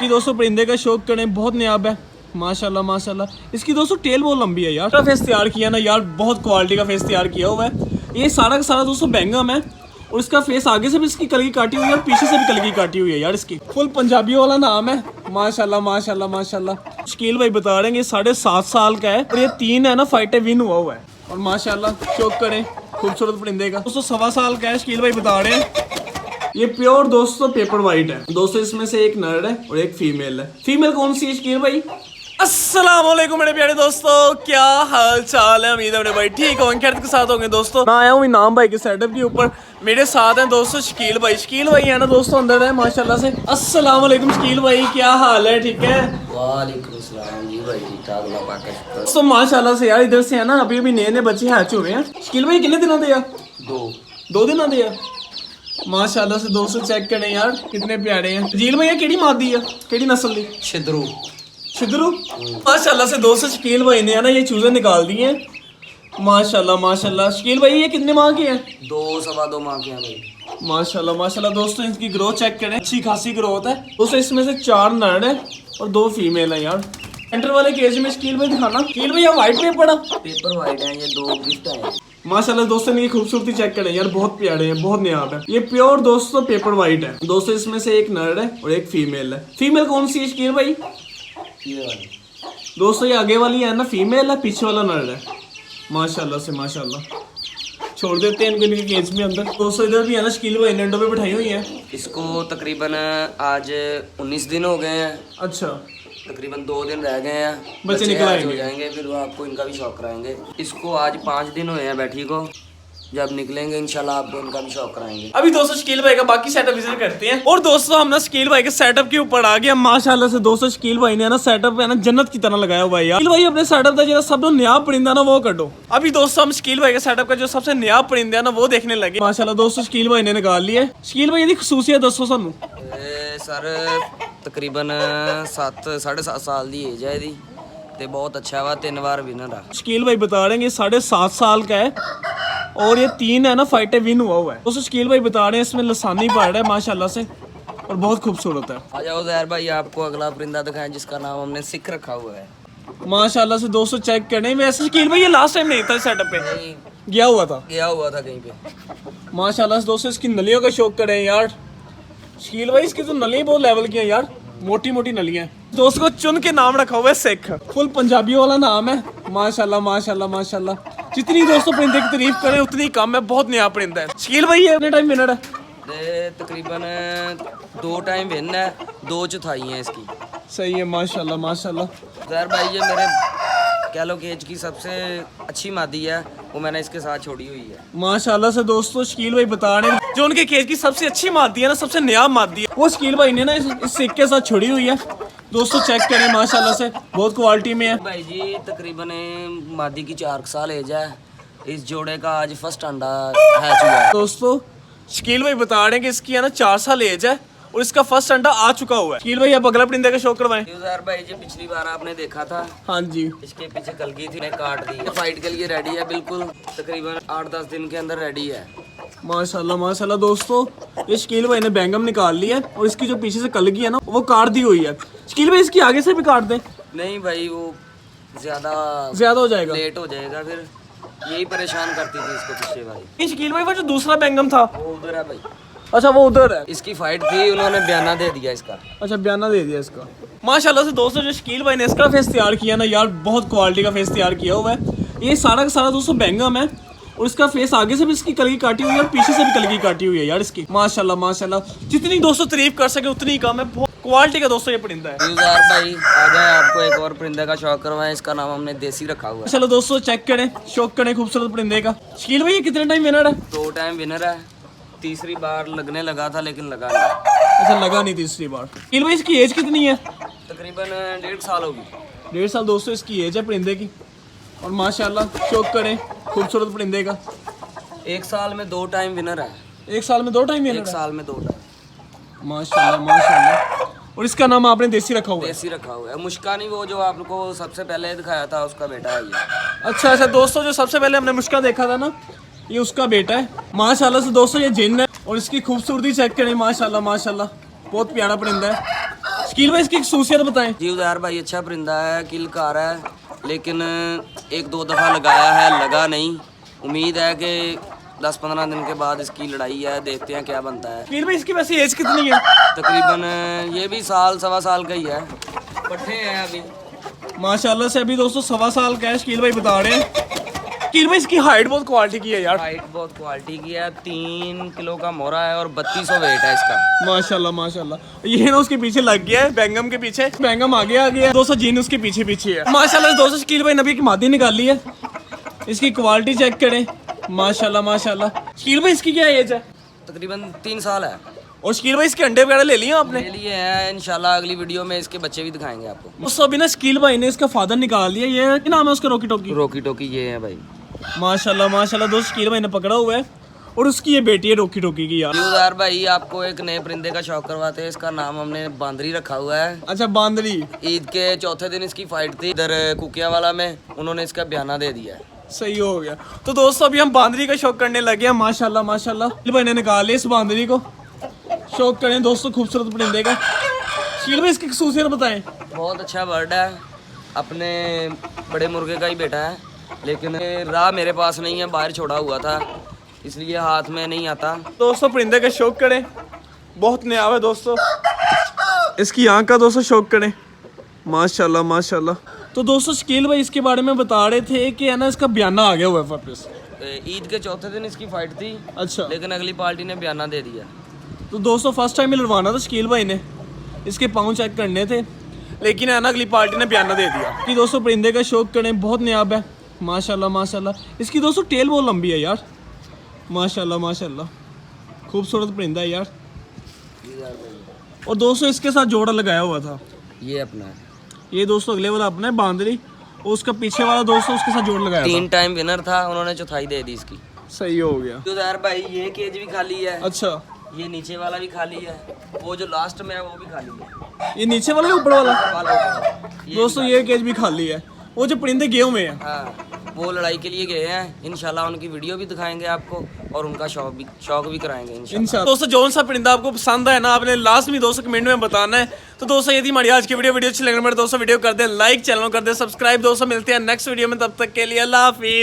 कि दोस्तों परिंदे का शौक करें, बहुत नायाब है माशाल्लाह माशाल्लाह। इसकी दोस्तों टेल बहुत लंबी है यार। फेस तैयार किया ना यार, बहुत क्वालिटी का फेस तैयार किया हुआ है। ये सारा का सारा दोस्तों बैंगम है और इसका फेस आगे से भी इसकी कलगी काटी हुई है और पीछे से भी कलगी काटी हुई है यार। इसकी फुल पंजाबी वाला नाम है माशाल्लाह माशाल्लाह माशाल्लाह। शकील भाई बता रहे हैं कि 7.5 साल का है और ये 3 है ना फाइटें विन हुआ है और माशाल्लाह शौक करें खूबसूरत परिंदे का। दोस्तों 1.25 साल का है, शकील भाई बता रहे हैं। ये प्योर दोस्तों पेपर वाइट है दोस्तों। इसमें से एक नर है और एक फीमेल है। फीमेल कौन सी है शकील भाई? अस्सलाम वालेकुम मेरे प्यारे दोस्तों, क्या हाल चाल है? उम्मीद है मेरे भाई ठीक होंगे, खैरियत के साथ होंगे। दोस्तों मैं आया हूँ इनाम भाई के सेटअप के ऊपर। मेरे साथ हैं दोस्तों शकील भाई। शकील भाई है ना दोस्तों अंदर है माशाल्लाह से। अस्सलाम वालेकुम शकील भाई, क्या हाल है? ठीक है वालेकुम सलाम जी भाई, ठीक ठाक अल्लाह पाक का शुक्र। दोस्तों माशाल्लाह से यार इधर से है ना अभी अभी नए नए बच्चे हैच हुए हैं। शकील भाई कितने दिनों दे? 2 दिनों दे माशाल्लाह से। दोस्तों चेक करें यार कितने प्यारे हैं। जील भैया केड़ी मादी है, केड़ी नस्ल दी? छिद्रू माशाल्लाह से दोस्तों शकील भाई ने है ना ये चूजे निकाल दिए हैं माशाल्लाह माशाल्लाह। शकील भाई ये कितने माह के हैं? 2 सवा 2 माह के हैं भाई। माशाल्लाह माशाल्लाह। दोस्तों इनकी ग्रोथ चेक करें, अच्छी खासी ग्रोथ है दोस्तों। इसमें से 4 नर है और 2 फीमेल है यार। सेंटर वाले केज में शकील भाई दिखाना। शकील भैया व्हाइट में पड़ा पेपर वाइट है, ये 2 गिफ्ट है माशाल्लाह। दोस्तों इनकी खूबसूरती चेक करें यार, बहुत प्यारे हैं, बहुत नायाब है। ये प्योर दोस्तों पेपर वाइट है दोस्तों। इसमें से एक नर है और एक फीमेल है। फीमेल कौन सी है शकील भाई? ये वाली दोस्तों ये आगे वाली है ना फीमेल है, पीछे वाला नर है माशाल्लाह से माशाल्लाह। छोड़ देते हैं इनको इनके केज में अंदर। दोस्तों इधर भी है ना शकील भाई ने पे बिठाई हुई है। इसको तकरीबन आज 19 दिन हो गए हैं। अच्छा तकरीबन 2 दिन रह गए हैं, बच्चे निकल hatch आएंगे। हो जाएंगे, फिर वो आपको इनका भी शौक कराएंगे। इसको आज 5 दिन हुए हैं बैठी को, जब निकलेंगे इंशाल्लाह आपको इनका भी शौक कराएंगे। अभी दोस्तों शकील भाई का बाकी सेटअप विजिट करते हैं। और दोस्तों हम ना शकील भाई के सेटअप के ऊपर आ गए माशाल्लाह से। दोस्तों शकील भाई ने ना सेटअप है ना जन्नत की तरह लगाया हुआ है यार। शकील भाई अपने सेटअप का जो सब नया परिंदा ना वो कटो। अभी दोस्तों हम शकील भाई के सेटअप का जो सबसे नया परिंदा है ना वो देखने लगे माशाल्लाह। दोस्तों शकील भाई ने निकाल लिया। शकील भाई की खसूसियत दसो सानू। सर तकरीबन 7.5 साल की एज है ਇਹਦੀ ਤੇ बहुत अच्छा वा, 3 बार विनर है। शकील भाई बता रहे हैं कि 7.5 साल का है और ये 3 है ना फाइटें विन हुआ है। दोस्तों शकील भाई बता रहे हैं इसमें लसानी पड़ रहा है माशाल्लाह से और बहुत खूबसूरत है। आ जाओ जहर भाई, आपको अगला परिंदा दिखाएं जिसका नाम हमने सिख रखा हुआ है माशाल्लाह से। दोस्तों चेक करें, वैसे शकील भाई ये लास्ट टाइम नहीं था सेटअप पे, नहीं गया हुआ था कहीं पे। माशाल्लाह से। दोस्तों इसकी नलियों का शौक करें यार। शकील भाई इसकी तो नलियां बहुत लेवल की हैं यार, मोटी मोटी नलियां हैं। दोस्तों को चुन के नाम रखा हुआ है सिख, फुल पंजाबी वाला नाम है माशाल्लाह माशाल्लाह माशाल्लाह। जितनी दोस्तों परिंदे की तारीफ करें उतनी कम है, बहुत नया परिंदा है। शकील भाई ये अपने टाइम विनर है तकरीबन 2 टाइम विन है, 2 चौथाई है इसकी। सही है माशाल्लाह माशाल्लाह। जहर भाई ये मेरे कह लो केज की सबसे अच्छी मादी है, वो मैंने इसके साथ छोड़ी हुई है माशाल्लाह से। दोस्तों शकील भाई बता रहे हैं जो उनके केज की सबसे अच्छी मादी है ना, सबसे नया मादी है, वो शकील भाई ने ना इस सिख के साथ छोड़ी हुई है। दोस्तों चेक करें माशाल्लाह से, बहुत क्वालिटी में है भाई जी। तकरीबन मादी की 4 साल एज है। इस जोड़े का आज फर्स्ट अंडा हैच हुआ है। दोस्तों शकील भाई बता रहे हैं कि इसकी है ना 4 साल एज है और इसका फर्स्ट अंडा आ चुका हुआ है। शकील भाई अब अगला परिंदे का शौक करवाएं। यूजर भाई जी पिछली बार आपने देखा था, हाँ जी इसके पीछे कलगी थी, ने काट दी। फाइट के लिए रेडी है बिल्कुल, तकरीबन 8-10 दिन के अंदर रेडी है माशाल्लाह माशाल्लाह। दोस्तों ये शकील भाई ने बैंगम निकाल लिया है और इसकी जो पीछे से कलगी है ना वो काट दी हुई है। शकील भाई इसकी आगे से भी काट दें? नहीं भाई, वो ज्यादा हो जाएगा, लेट हो जाएगा, फिर यही परेशान करती थी इसको पिछले बारी। ये शकील भाई वो जो दूसरा बैंगम था वो उधर है भाई। अच्छा वो उधर है। इसकी फाइट थी, उन्होंने बयाना दे दिया इसका। अच्छा बयाना दे दिया इसका माशाल्लाह से। दोस्तों जो शकील भाई ने इसका फेस तैयार किया ना यार, बहुत क्वालिटी का फेस तैयार किया हुआ है। ये सारा का सारा दोस्तों बैंगम है और इसका फेस आगे से भी इसकी कलगी काटी हुई है और पीछे से भी कलगी काटी हुई है यार इसकी माशाल्लाह माशाल्लाह। जितनी दोस्तों तारीफ कर सके उतनी कम है, बहुत क्वालिटी का दोस्तों ये परिंदा है। यूजर भाई आ जाए, आपको एक और परिंदे का शौक करवाएं। इसका नाम हमने देसी रखा हुआ है। चलो दोस्तों चेक करें, शौक करें खूबसूरत परिंदे का। शकील भाई ये कितने टाइम विनर है? 2 टाइम विनर है, तीसरी बार लगने लगा था लेकिन लगा नहीं। अच्छा लगा नहीं तीसरी बार। शकील भाई इसकी एज कितनी है? तकरीबन 1.5 साल होगी। 1.5 साल दोस्तों इसकी एज है परिंदे की और माशाल्लाह शौक करें खूबसूरत परिंदे का। 1 साल में 2 टाइम विनर है। 1 साल में 2 टाइम विनर 1 है साल में 2 टाइम माशाल्लाह माशाल्लाह। और इसका नाम आपने देसी रखा हुआ है? देसी रखा हुआ है। मुस्कानी वो जो आपको सबसे पहले दिखाया था उसका बेटा है ये। अच्छा अच्छा। दोस्तों जो सबसे पहले हमने मुश्का देखा था ना, ये उसका बेटा है माशाल्लाह से। दोस्तों ये जिन है और इसकी खूबसूरती चेक करें माशाल्लाह माशाल्लाह, बहुत प्यारा परिंदा है। शकील भाई इसकी एक खासियत बताएं। जी उदार भाई अच्छा परिंदा है, किलकार है, लेकिन एक दो दफ़ा लगाया है, लगा नहीं। उम्मीद है कि 10-15 दिन के बाद इसकी लड़ाई है, देखते हैं क्या बनता है। शकील भाई इसकी वैसे एज कितनी है? तकरीबन ये भी साल सवा साल का ही है, पट्ठे हैं अभी। माशाल्लाह से अभी दोस्तों 1.25 साल का है, शकील भाई बता रहे हैं। शकील भाई इसकी हाइट बहुत क्वालिटी की है यार। हाइट बहुत क्वालिटी की है, 3 किलो का मोरा है और 3200 वेट है इसका। माशाल्लाह माशाल्लाह। ये ना उसके पीछे लग गया है, बैंगम के पीछे। बैंगम आ गया दोस्तों, जीन उसके पीछे पीछे है। माशाल्लाह दोस्तों शकील भाई ने अभी एक मादी निकाली है, इसकी क्वालिटी चेक करें। माशाल्लाह माशाल्लाह। शकील भाई इसकी क्या एज है? तकरीबन 3 साल है। और शकील भाई इसके अंडे वगैरह ले लिए आपने? ले लिए हैं, इंशाल्लाह अगली वीडियो में इसके बच्चे भी दिखाएंगे आपको। दोस्तों अभी ना शकील भाई ने इसका फादर निकाल दिया। ये क्या नाम है उसका? रॉकी टोकी। रोकी टोकी ये है भाई। माशाल्लाह माशाल्लाह दोस्त शकील भाई ने पकड़ा हुआ है, और उसकी ये बेटी है रॉकी टोकी की यार। उदार भाई आपको एक नए परिंदे का शौक करवाते हैं। इसका नाम हमने बांदरी रखा हुआ है। अच्छा बांदरी। ईद के चौथे दिन इसकी फाइट थी इधर कुकियावाला में, उन्होंने इसका बयाना दे दिया है। सही हो गया। तो दोस्तों अभी हम बांदरी का शौक करने लगे हैं। माशाल्लाह माशाल्लाह शकील भाई ने निकाल लिया इस बांदरी को। शौक करें दोस्तों खूबसूरत परिंदे का। शकील भाई इसकी खासियत बताएं। बहुत अच्छा बर्ड है, अपने बड़े मुर्गे का ही बेटा है, लेकिन राह मेरे पास नहीं है, बाहर छोड़ा हुआ था इसलिए हाथ में नहीं आता। दोस्तों परिंदे का शौक करें, बहुत नया है दोस्तों। इसकी आँख का दोस्तों शौक करें। माशाल्लाह माशाल्लाह। तो दोस्तों शकील भाई इसके बारे में बता रहे थे कि है ना इसका बयाना आ गया हुआ है वापस। ईद के चौथे दिन इसकी फाइट थी, अच्छा। लेकिन अगली पार्टी ने बयाना दे दिया। तो दोस्तों फर्स्ट टाइम लड़वाना था शकील भाई ने, इसके पाँव चेक करने थे, लेकिन है ना अगली पार्टी ने बयाना दे दिया। कि दोस्तों परिंदे का शौक करें, बहुत न्याब है। माशाल्लाह माशाल्लाह। इसकी दोस्तों टेल बहुत लंबी है यार। माशाल्लाह माशाल्लाह, खूबसूरत परिंदा है यार। और दोस्तों इसके साथ जोड़ा लगाया हुआ था, ये अपना है। ये दोस्तों अगले वाला अपना है बांदरी, और उसका पीछे वाला दोस्तों उसके साथ जोड़ लगाया 3 टाइम विनर था, उन्होंने चौथाई दे दी इसकी। सही हो गया। उदार भाई ये केज भी खाली है, अच्छा ये नीचे वाला भी खाली है, वो जो लास्ट में है वो भी खाली है। ये नीचे वाला ऊपर वाला? ये दोस्तों ये केज भी खाली है। वो जो परिंदे गए हुए हैं, हाँ वो लड़ाई के लिए गए हैं। इंशाल्लाह उनकी वीडियो भी दिखाएंगे आपको और उनका शौक भी कराएंगे इंशाल्लाह। दोस्तों जौन सा परिंदा आपको पसंद है ना, आपने लास्ट में दोस्तों कमेंट में बताना है। तो दोस्तों ये थी हमारी आज की वीडियो अच्छी लगे मेरे दोस्तों वीडियो कर दें लाइक, चैनल कर दें सब्सक्राइब। दोस्तों मिलते हैं नेक्स्ट वीडियो में, तब तक के लिए अल्लाह हाफिज़।